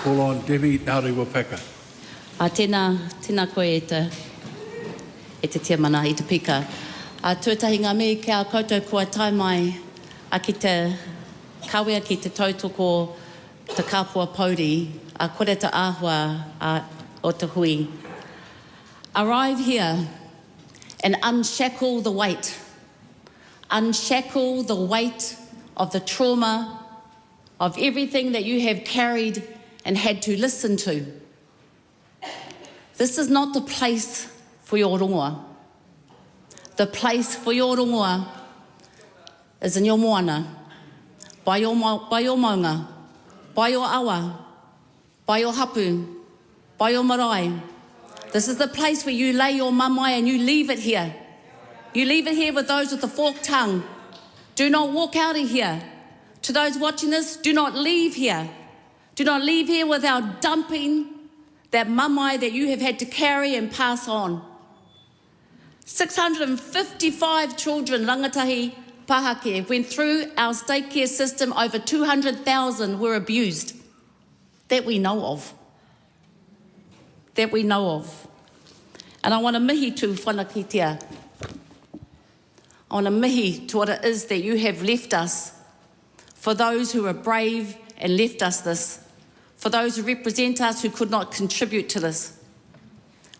Call on Debbie Narewa Packer. Tēnā koe e te tia mana i te pika. Tuatahi ngā me kia koutou kua tai mai ki te kawea ki te tautoko te kāpua pauri, kore te āhua o te hui. Arrive here and unshackle the weight. Unshackle the weight of the trauma of everything that you have carried and had to listen to. This is not the place for your rongoa. The place for your rongoa is in your moana, by your maunga, by your awa, by your hapu, by your marae. This is the place where you lay your mamae and you leave it here. You leave it here with those with the forked tongue. Do not walk out of here. To those watching this, do not leave here. Do not leave here without dumping that mamae that you have had to carry and pass on. 655 children, rangatahi pahake, went through our state care system. Over 200,000 were abused. That we know of. That we know of. And I want to mihi tu whanakitea. I want to mihi to what it is that you have left us. For those who are brave and left us this. For those who represent us who could not contribute to this.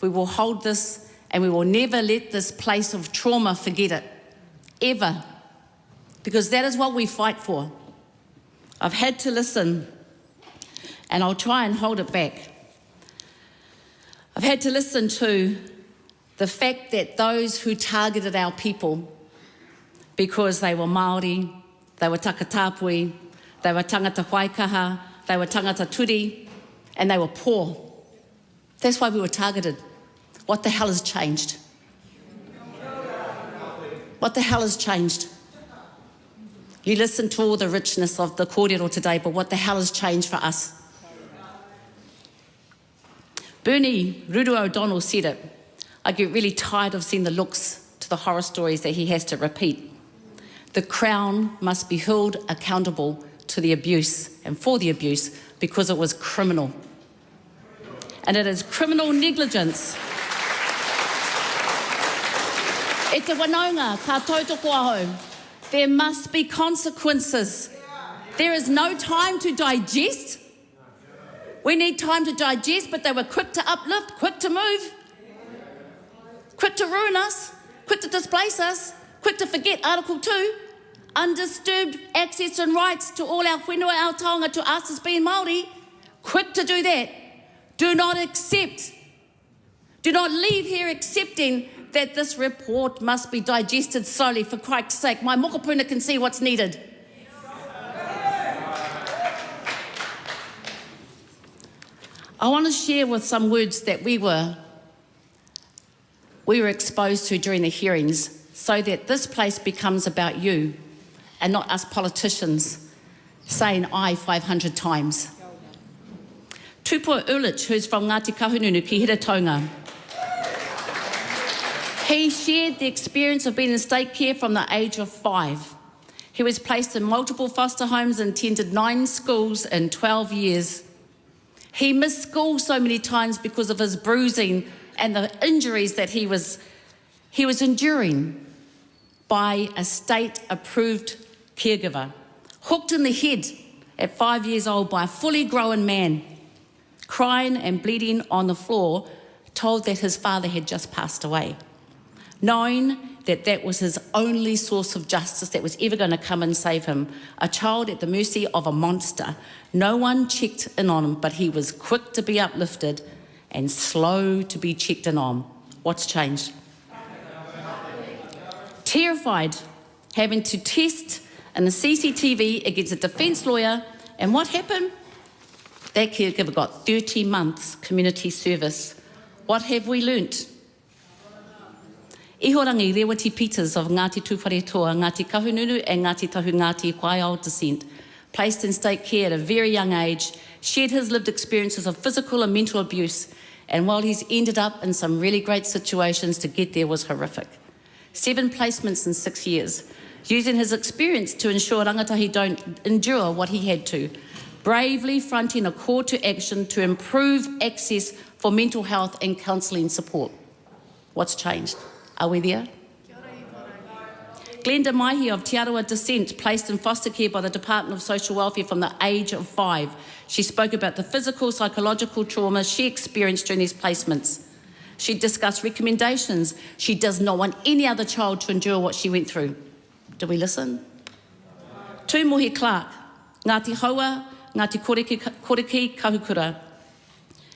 We will hold this and we will never let this place of trauma forget it. Ever. Because that is what we fight for. I've had to listen and I'll try and hold it back. I've had to listen to the fact that those who targeted our people because they were Māori, they were takatapui, they were tangata waikaha, they were tangata turi, and they were poor. That's why we were targeted. What the hell has changed? What the hell has changed? You listen to all the richness of the kōrero today, but what the hell has changed for us? Bernie Rudu O'Donnell said it. I get really tired of seeing the looks to the horror stories that he has to repeat. The Crown must be held accountable to the abuse and for the abuse because it was criminal. And it is criminal negligence. E te wanaunga, ka tautoko aho. There must be consequences. There is no time to digest. We need time to digest, but they were quick to uplift, quick to move, quick to ruin us, quick to displace us, quick to forget Article 2, undisturbed access and rights to all our whenua, our taonga, to us as being Māori, quick to do that. Do not accept, do not leave here accepting that this report must be digested slowly. For Christ's sake, my mokopuna can see what's needed. I want to share with some words that we were exposed to during the hearings so that this place becomes about you and not us politicians saying I 500 times. Tupua Ulich, who's from Ngāti Kahungunu ki Hiratonga. He shared the experience of being in state care from the age of 5. He was placed in multiple foster homes and attended 9 schools in 12 years. He missed school so many times because of his bruising and the injuries that he was enduring by a state-approved caregiver. Hooked in the head at 5 years old by a fully grown man, crying and bleeding on the floor, told that his father had just passed away. Knowing that that was his only source of justice that was ever going to come and save him. A child at the mercy of a monster. No one checked in on him, but he was quick to be uplifted and slow to be checked in on. What's changed? Terrified, having to test in the CCTV against a defence lawyer, and what happened? That caregiver got 30 months community service. What have we learnt? Ihorangi Rewati Peters of Ngāti Tūwharetoa, Ngāti Kahungunu and Ngāti Tahu Ngāti Whaiao descent, placed in state care at a very young age, shared his lived experiences of physical and mental abuse, and while he's ended up in some really great situations, to get there was horrific. 7 placements in 6 years, using his experience to ensure rangatahi don't endure what he had to. bravely fronting a call to action to improve access for mental health and counselling support. What's changed? Are we there? Glenda Maihi of Te Arawa descent, placed in foster care by the Department of Social Welfare from the age of 5. She spoke about the physical, psychological trauma she experienced during these placements. She discussed recommendations. She does not want any other child to endure what she went through. Do we listen? Tūmohi Clark, Ngāti Haua, Ngāti Koreki Kahukura,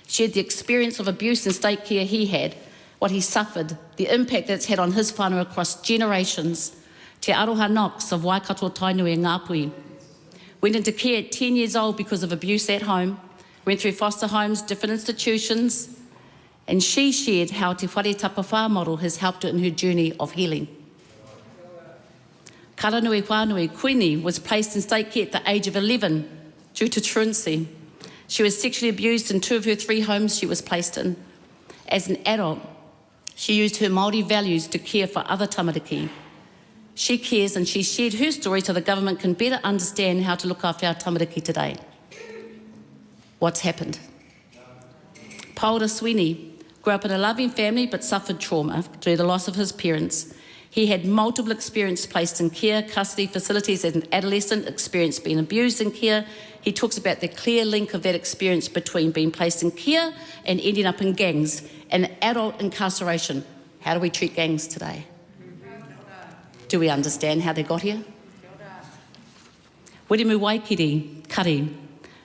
shared the experience of abuse in state care he had, what he suffered, the impact that's had on his whānau across generations. Te Aroha Knox of Waikato Tainui in Ngāpui went into care at 10 years old because of abuse at home, went through foster homes, different institutions, and she shared how Te Whare Tapawhā model has helped her in her journey of healing. Karanui Whānui Queenie was placed in state care at the age of 11 due to truancy. She was sexually abused in 2 of her 3 homes she was placed in. As an adult, she used her Māori values to care for other tamariki. She cares and she shared her story so the government can better understand how to look after our tamariki today. What's happened? Paora Sweeney grew up in a loving family but suffered trauma due to the loss of his parents. He had multiple experiences placed in care, custody facilities as an adolescent, experienced being abused in care. He talks about the clear link of that experience between being placed in care and ending up in gangs and adult incarceration. How do we treat gangs today? Do we understand how they got here? Wiremu Waikiri, Kari,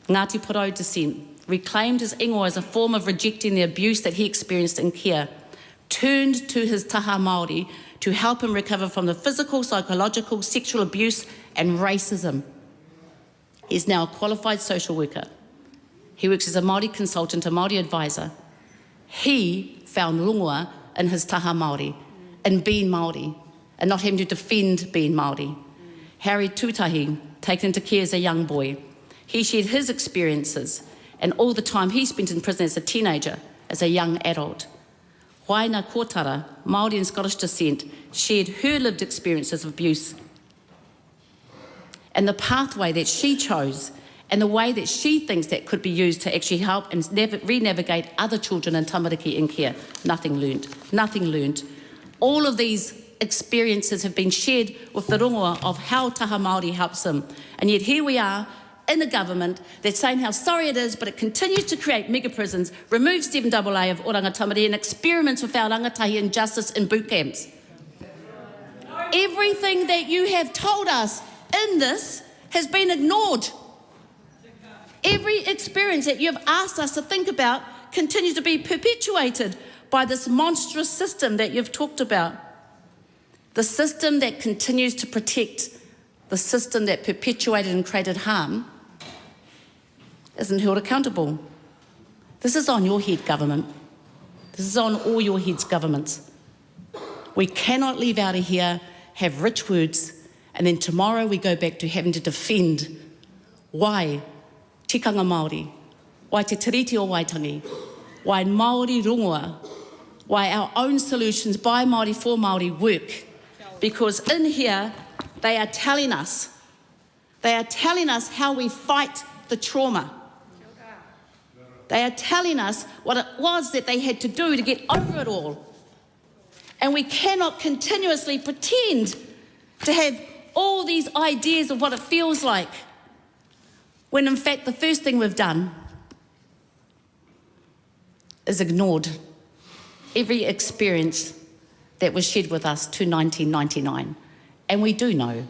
Ngāti Porou descent, reclaimed his ingoa as a form of rejecting the abuse that he experienced in care, turned to his taha Māori to help him recover from the physical, psychological, sexual abuse and racism. He's now a qualified social worker. He works as a Māori consultant, a Māori advisor. He found rongoa in his taha Māori, in being Māori, and not having to defend being Māori. Harry Tutahi, taken into care as a young boy. He shared his experiences and all the time he spent in prison as a teenager, as a young adult. Waina Kotara, Māori and Scottish descent, shared her lived experiences of abuse and the pathway that she chose and the way that she thinks that could be used to actually help and re-navigate other children in tamariki in care. Nothing learned, nothing learned. All of these experiences have been shared with the rongoa of how taha Māori helps them. And yet here we are in a government that's saying how sorry it is, but it continues to create mega prisons, removes 7AA of Oranga Tamari and experiments with our rangatahi injustice in boot camps. Everything that you have told us in this has been ignored. Every experience that you have asked us to think about continues to be perpetuated by this monstrous system that you've talked about. The system that continues to protect the system that perpetuated and created harm isn't held accountable. This is on your head, government. This is on all your heads, governments. We cannot leave out of here, have rich words, and then tomorrow we go back to having to defend why tikanga Māori, why te tiriti o Waitangi, why Māori rongoa, why our own solutions by Māori for Māori work. Because in here, they are telling us how we fight the trauma. They are telling us what it was that they had to do to get over it all. And we cannot continuously pretend to have all these ideas of what it feels like, when in fact the first thing we've done is ignored every experience that was shared with us to 1999. And we do know.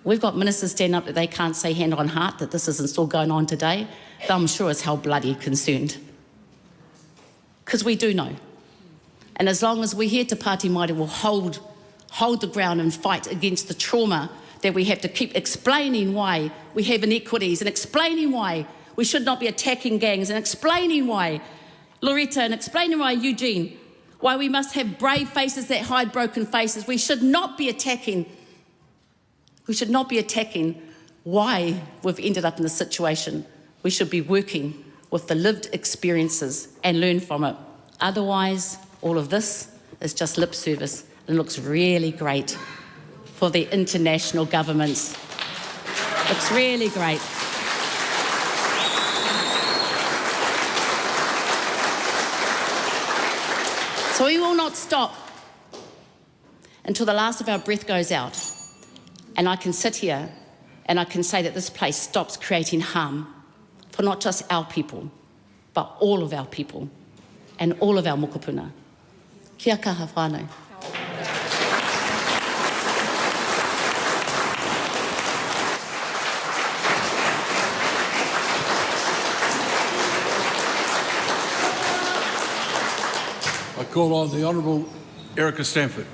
We've got ministers stand up that they can't say hand on heart that this isn't still going on today. But I'm sure as hell bloody concerned. Because we do know. And as long as we're here, Te Pāti Māori will hold the ground and fight against the trauma that we have to keep explaining why we have inequities and explaining why we should not be attacking gangs and explaining why Loretta and explaining why Eugene, why we must have brave faces that hide broken faces. We should not be attacking. We should not be attacking why we've ended up in this situation. We should be working with the lived experiences and learn from it. Otherwise, all of this is just lip service and looks really great for the international governments. Looks really great. So we will not stop until the last of our breath goes out. And I can sit here and I can say that this place stops creating harm for not just our people, but all of our people and all of our mokopuna. Kia kaha whānau. I call on the Honourable Erica Stanford.